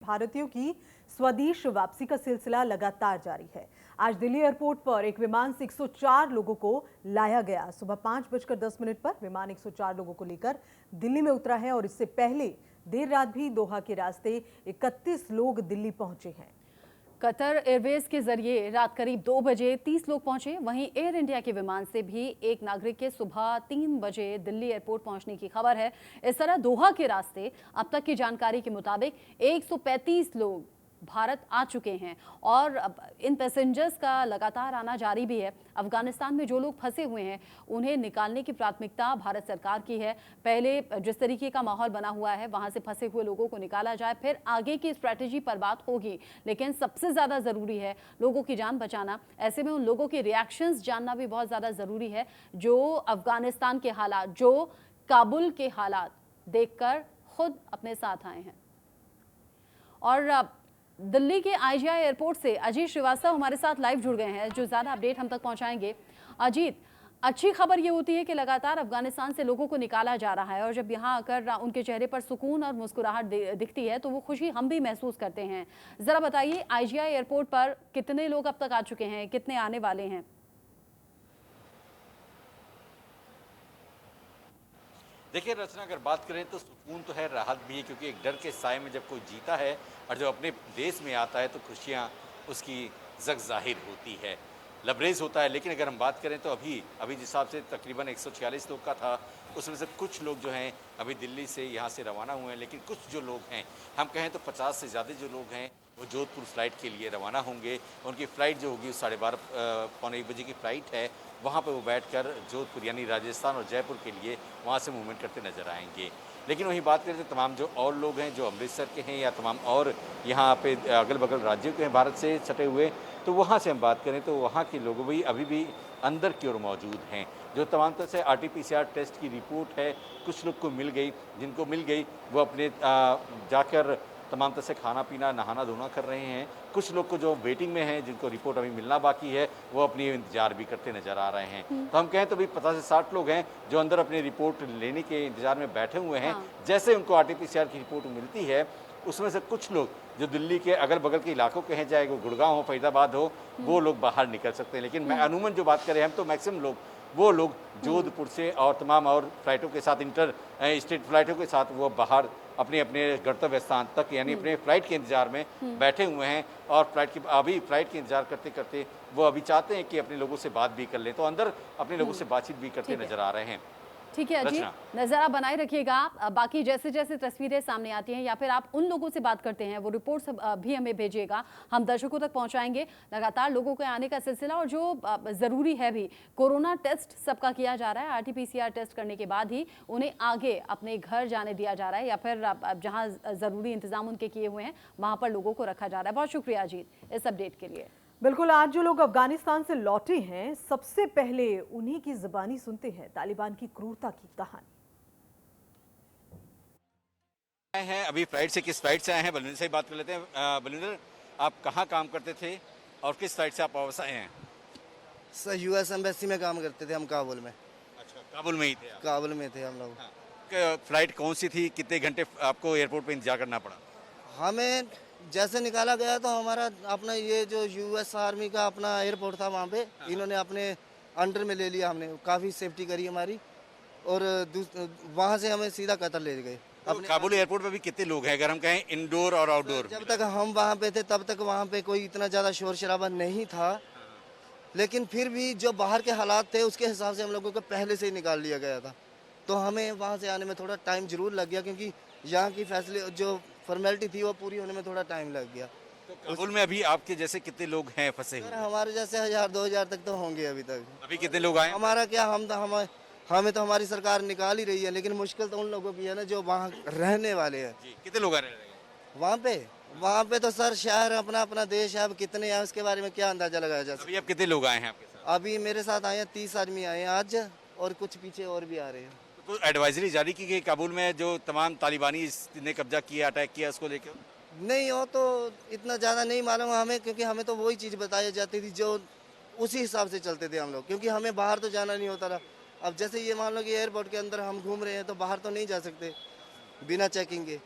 भारतीयों की स्वदेश वापसी का सिलसिला लगातार जारी है। आज दिल्ली एयरपोर्ट पर एक विमान से 104 लोगों को लाया गया। सुबह 5:10 पर विमान 104 लोगों को लेकर दिल्ली में उतरा है और इससे पहले देर रात भी दोहा के रास्ते 31 लोग दिल्ली पहुंचे हैं। कतर एयरवेज के जरिए रात करीब 2 बजे 30 लोग पहुंचे। वहीं एयर इंडिया के विमान से भी एक नागरिक के सुबह 3 बजे दिल्ली एयरपोर्ट पहुंचने की खबर है। इस तरह दोहा के रास्ते अब तक की जानकारी के मुताबिक 135 लोग भारत आ चुके हैं और इन पैसेंजर्स का लगातार आना जारी भी है। अफगानिस्तान में जो लोग फंसे हुए हैं उन्हें निकालने की प्राथमिकता भारत सरकार की है। पहले जिस तरीके का माहौल बना हुआ है वहां से फंसे हुए लोगों को निकाला जाए, फिर आगे की स्ट्रैटेजी पर बात होगी। लेकिन सबसे ज़्यादा ज़रूरी है लोगों की जान बचाना। ऐसे में उन लोगों के रिएक्शंस जानना भी बहुत ज़्यादा ज़रूरी है जो अफगानिस्तान के हालात, जो काबुल के हालात देखकर खुद अपने साथ आए हैं। और दिल्ली के आईजीआई एयरपोर्ट से अजीत श्रीवास्तव हमारे साथ लाइव जुड़ गए हैं जो ज़्यादा अपडेट हम तक पहुंचाएंगे। अजीत, अच्छी खबर ये होती है कि लगातार अफगानिस्तान से लोगों को निकाला जा रहा है और जब यहाँ आकर उनके चेहरे पर सुकून और मुस्कुराहट दिखती है तो वो खुशी हम भी महसूस करते हैं। ज़रा बताइए, आईजीआई एयरपोर्ट पर कितने लोग अब तक आ चुके हैं, कितने आने वाले हैं? देखिए रचना, अगर बात करें तो सुकून तो है, राहत भी है, क्योंकि एक डर के साए में जब कोई जीता है और जब अपने देश में आता है तो खुशियाँ उसकी जग जाहिर होती है, लबरेज होता है। लेकिन अगर हम बात करें तो अभी जिस हिसाब से तकरीबन 146 लोग का था, उसमें से कुछ लोग जो हैं अभी दिल्ली से यहाँ से रवाना हुए हैं। लेकिन कुछ जो लोग हैं, हम कहें तो 50 से ज़्यादा जो लोग हैं वो जोधपुर फ्लाइट के लिए रवाना होंगे। उनकी फ़्लाइट जो होगी 12:30 पौने 1 बजे की फ़्लाइट है। वहाँ पे वो बैठकर जोधपुर यानी राजस्थान और जयपुर के लिए वहाँ से मूवमेंट करते नज़र आएंगे। लेकिन वहीं बात करें तो तमाम जो और लोग हैं जो अमृतसर के हैं या तमाम और यहाँ पे अगल बगल राज्यों के हैं भारत से सटे हुए, तो वहाँ से हम बात करें तो वहाँ के लोग भी अभी भी अंदर की ओर मौजूद हैं। जो तमाम तरह से RT-PCR टेस्ट की रिपोर्ट है कुछ लोग को मिल गई, जिनको मिल गई वो अपने जाकर तमाम तरह से खाना पीना नहाना धोना कर रहे हैं। कुछ लोग को जो वेटिंग में हैं, जिनको रिपोर्ट अभी मिलना बाकी है, वो अपनी इंतजार भी करते नजर आ रहे हैं। तो हम कहें तो भी 50 से 60 लोग हैं जो अंदर अपनी रिपोर्ट लेने के इंतजार में बैठे हुए हैं। जैसे उनको RT-PCR की रिपोर्ट मिलती है, उसमें से कुछ लोग जो दिल्ली के अगल बगल के इलाकों के हैं, चाहे वो गुड़गांव हो, फरीदाबाद हो, वो लोग बाहर निकल सकते हैं। लेकिन अमूमन जो बात करें हम तो मैक्सिमम लोग वो लोग जोधपुर से और तमाम और फ्लाइटों के साथ, इंटर स्टेट फ्लाइटों के साथ वो बाहर अपने अपने गंतव्य स्थान तक यानी अपने फ्लाइट के इंतजार में बैठे हुए हैं। और अभी फ्लाइट के इंतजार करते करते वो अभी चाहते हैं कि अपने लोगों से बात भी कर लें, तो अंदर अपने लोगों से बातचीत भी करते नजर आ रहे हैं। ठीक है अजीत, नजर बनाए रखिएगा। बाकी जैसे जैसे तस्वीरें सामने आती हैं या फिर आप उन लोगों से बात करते हैं वो रिपोर्ट्स भी हमें भेजिएगा, हम दर्शकों तक पहुंचाएंगे। लगातार लोगों के आने का सिलसिला और जो ज़रूरी है भी, कोरोना टेस्ट सबका किया जा रहा है। RT-PCR टेस्ट करने के बाद ही उन्हें आगे अपने घर जाने दिया जा रहा है या फिर जहाँ ज़रूरी इंतजाम उनके किए हुए हैं वहाँ पर लोगों को रखा जा रहा है। बहुत शुक्रिया अजीत इस अपडेट के लिए। बिल्कुल, आज जो लोग अफगानिस्तान से लौटे हैं सबसे पहले उन्हीं की जुबानी सुनते हैं तालिबान की क्रूरता की कहानी। हैं अभी फ्लाइट से, किस फ्लाइट से आए हैं, बलविंदर से बात कर लेते हैं। बलविंदर, आप कहाँ काम करते थे और किस फ्लाइट से आप वापस आए हैं? सर US एम्बेसी में काम करते थे हम, काबुल में। अच्छा, काबुल में ही थे आप? काबुल में थे हम लोग। हाँ। फ्लाइट कौन सी थी, कितने घंटे आपको एयरपोर्ट पे इंतजार करना पड़ा? हमें जैसे निकाला गया तो हमारा अपना ये जो US आर्मी का अपना एयरपोर्ट था वहाँ पे, इन्होंने अपने अंडर में ले लिया। हमने काफ़ी सेफ्टी करी हमारी और वहाँ से हमें सीधा कतर ले गए। तो काबुल एयरपोर्ट पे भी कितने लोग हैं अगर हम कहें इंडोर और आउटडोर? जब तक हम वहाँ पे थे तब तक वहाँ पे कोई इतना ज़्यादा शोर शराबा नहीं था, लेकिन फिर भी जो बाहर के हालात थे उसके हिसाब से हम लोगों को पहले से ही निकाल लिया गया था। तो हमें वहाँ से आने में थोड़ा टाइम जरूर लग गया, क्योंकि यहाँ की फैसिलिटी जो फॉर्मेलिटी थी वो पूरी होने में थोड़ा टाइम लग गया। तो काबुल में अभी आपके जैसे कितने लोग हैं फंसे हुए? हमारे जैसे 1000-2000 तक तो होंगे अभी तक। अभी कितने लोग आए? हमारा क्या, हमें तो हमारी सरकार निकाल ही रही है, लेकिन मुश्किल तो उन लोगों की है ना जो वहाँ रहने वाले हैं। कितने लोग आ रहे हैं वहाँ पे तो सर शहर अपना अपना देश है, अब कितने हैं उसके बारे में क्या अंदाजा लगाया जा सकता। अभी अब कितने लोग आए हैं आपके साथ? अभी मेरे साथ आए हैं 30 आदमी आए हैं आज, और कुछ पीछे और भी आ रहे हैं। तो एडवाइजरी जारी की गई काबुल में जो तमाम तालिबानी ने कब्जा किया, अटैक किया, उसको लेकर? नहीं, वो तो इतना ज़्यादा नहीं मालूम हमें, क्योंकि हमें तो वही चीज़ बताई जाती थी जो उसी हिसाब से चलते थे हम लोग, क्योंकि हमें बाहर तो जाना नहीं होता था। अब जैसे ये मान लो कि एयरपोर्ट के अंदर हम घूम रहे हैं तो बाहर तो नहीं जा सकते, बिना चेकिंग के।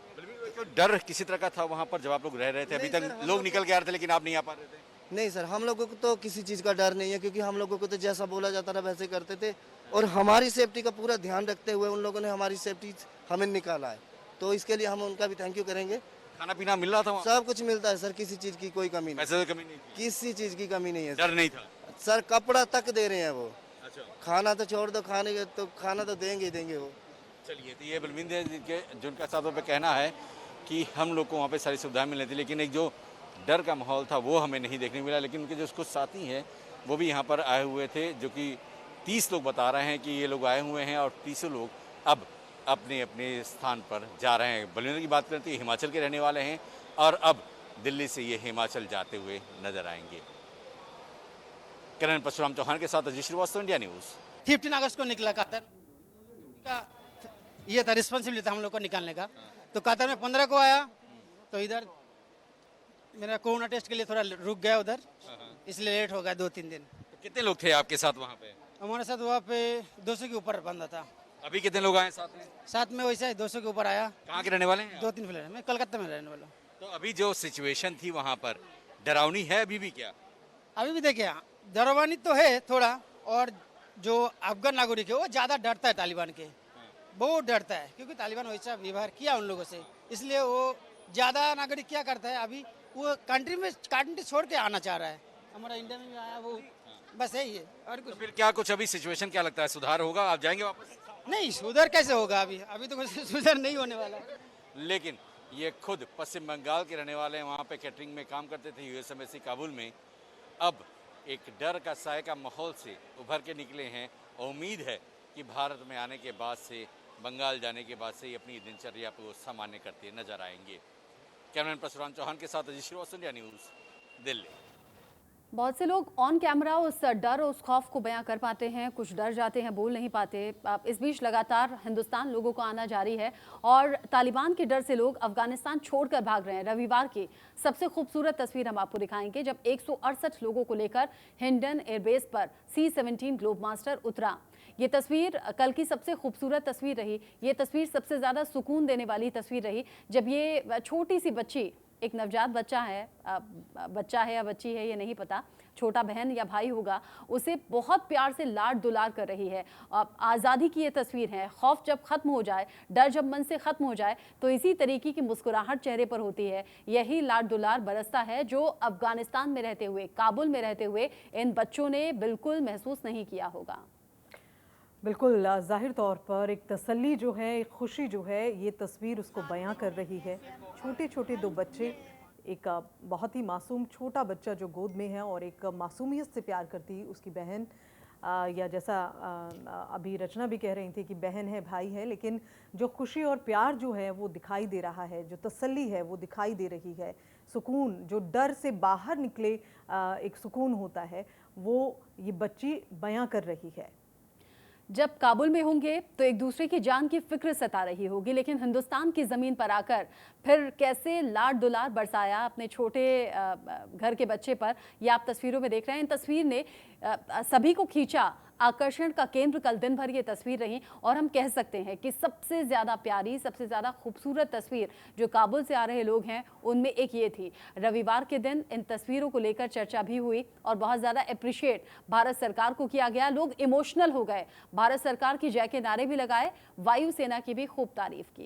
तो डर किसी तरह का था वहाँ पर जब आप लोग रह रहे थे? अभी नहीं तक सर, हम लोग निकल के आ रहे थे लेकिन आप नहीं आ पा रहे थे? नहीं सर, हम लोगों को तो किसी चीज़ का डर नहीं है, क्योंकि हम लोगों को तो जैसा बोला जाता था वैसे करते थे, और हमारी सेफ्टी का पूरा ध्यान रखते हुए उन लोगों ने हमारी सेफ्टी हमें निकाला है, तो इसके लिए हम उनका भी थैंक यू करेंगे। खाना पीना मिल रहा था वहाँ? सब कुछ मिलता है सर, किसी चीज़ की कोई कमी नहीं, पैसे तो कमी नहीं थी? किसी चीज़ की कमी नहीं है डर नहीं था? सर। कपड़ा तक दे रहे हैं वो, अच्छा, खाना तो छोड़ दो, खाना तो देंगे ही देंगे वो। चलिए, तो ये बलविंदर जी के जिनका साथों पे कहना है कि हम लोग को वहाँ पे सारी सुविधाएं मिल रही थी, लेकिन एक जो डर का माहौल था वो हमें नहीं देखने को मिला। लेकिन उनके जो कुछ साथी हैं वो भी यहाँ पर आए हुए थे, जो कि 30 लोग बता रहे हैं कि ये लोग आए हुए हैं और 30 लोग अब अपने अपने स्थान पर जा रहे हैं। बलविंदर की बात करते हैं, हिमाचल के रहने वाले हैं और अब दिल्ली से ये हिमाचल जाते हुए नजर आएंगे। करण परशुराम चौहान के साथ अजीत श्रीवास्तव, इंडिया न्यूज़। 15 अगस्त को निकला कतर का, ये था रिस्पॉन्सिबिलिटी था हम लोग को निकालने का। तो कतर में 15 को आया, तो इधर मेरा कोरोना टेस्ट के लिए थोड़ा रुक गया उधर, इसलिए लेट हो गया 2-3 दिन। तो कितने लोग थे आपके साथ वहाँ पे? हमारे साथ वहाँ पे 200 के ऊपर बंदा था। अभी कितने लोग आए साथ में? साथ में वैसा ही 200 के ऊपर आया। कहाँ के रहने वाले हैं आप? 2-3 फ्लैट, मैं कलकत्ता में रहने वाला हूँ। तो अभी जो सिचुएशन थी वहाँ पर डरावनी है अभी भी क्या? अभी भी देखिए, डरवानी तो है थोड़ा, और जो अफगान नागरिक है वो ज़्यादा डरता है तालिबान के, बहुत डरता है, क्योंकि तालिबान वैसा व्यवहार किया उन लोगों से, इसलिए वो ज़्यादा नागरिक क्या करता है, अभी वो कंट्री छोड़ के आना चाह रहा है। हमारा इंडिया में भी आया वो, बस यही है और तो कुछ फिर क्या कुछ अभी सिचुएशन क्या लगता है, सुधार होगा? आप जाएंगे वापस? नहीं। सुधर कैसे होगा अभी तो कुछ सुधर नहीं होने वाला है। लेकिन ये खुद पश्चिम बंगाल के रहने वाले हैं, वहाँ पे कैटरिंग में काम करते थे यूएस एम्बेसी काबुल में। अब एक डर का साए का माहौल से उभर के निकले हैं और उम्मीद है कि भारत में आने के बाद से, बंगाल जाने के बाद से ही अपनी दिनचर्या को सामान्य करते नजर आएंगे। कैमरामैन परशुराम चौहान के साथ अजीत श्रीवास्तव, इंडिया न्यूज़, दिल्ली। बहुत से लोग ऑन कैमरा उस डर और उस खौफ को बयां कर पाते हैं, कुछ डर जाते हैं, बोल नहीं पाते। इस बीच लगातार हिंदुस्तान लोगों को आना जारी है और तालिबान के डर से लोग अफगानिस्तान छोड़कर भाग रहे हैं। रविवार की सबसे खूबसूरत तस्वीर हम आपको दिखाएंगे, जब 168 लोगों को लेकर हिंडन एयरबेस पर C-17 ग्लोबमास्टर उतरा। ये तस्वीर कल की सबसे खूबसूरत तस्वीर रही। ये तस्वीर सबसे ज़्यादा सुकून देने वाली तस्वीर रही, जब ये छोटी सी बच्ची, एक नवजात बच्चा है या बच्ची है ये नहीं पता, छोटा बहन या भाई होगा, उसे बहुत प्यार से लाड दुलार कर रही है। आज़ादी की ये तस्वीर है। खौफ जब खत्म हो जाए, डर जब मन से खत्म हो जाए, तो इसी तरीके की मुस्कुराहट चेहरे पर होती है। यही लाड दुलार बरसता है जो अफगानिस्तान में रहते हुए, काबुल में रहते हुए इन बच्चों ने बिल्कुल महसूस नहीं किया होगा। बिल्कुल, जाहिर तौर पर एक तसल्ली जो है, एक खुशी जो है, ये तस्वीर उसको बयां कर रही है। छोटे छोटे दो बच्चे, एक बहुत ही मासूम छोटा बच्चा जो गोद में है और एक मासूमियत से प्यार करती उसकी बहन, या जैसा अभी रचना भी कह रही थी कि बहन है, भाई है, लेकिन जो खुशी और प्यार जो है वो दिखाई दे रहा है, जो तसल्ली है वो दिखाई दे रही है। सुकून, जो डर से बाहर निकले एक सुकून होता है, वो ये बच्ची बयां कर रही है। जब काबुल में होंगे तो एक दूसरे की जान की फिक्र सता रही होगी, लेकिन हिंदुस्तान की ज़मीन पर आकर फिर कैसे लाड दुलार बरसाया अपने छोटे घर के बच्चे पर, ये आप तस्वीरों में देख रहे हैं। इन तस्वीर ने सभी को खींचा। आकर्षण का केंद्र कल दिन भर ये तस्वीर रही और हम कह सकते हैं कि सबसे ज़्यादा प्यारी, सबसे ज़्यादा खूबसूरत तस्वीर जो काबुल से आ रहे लोग हैं उनमें एक ये थी। रविवार के दिन इन तस्वीरों को लेकर चर्चा भी हुई और बहुत ज़्यादा अप्रिशिएट भारत सरकार को किया गया। लोग इमोशनल हो गए, भारत सरकार की जय के नारे भी लगाए, वायुसेना की भी खूब तारीफ की।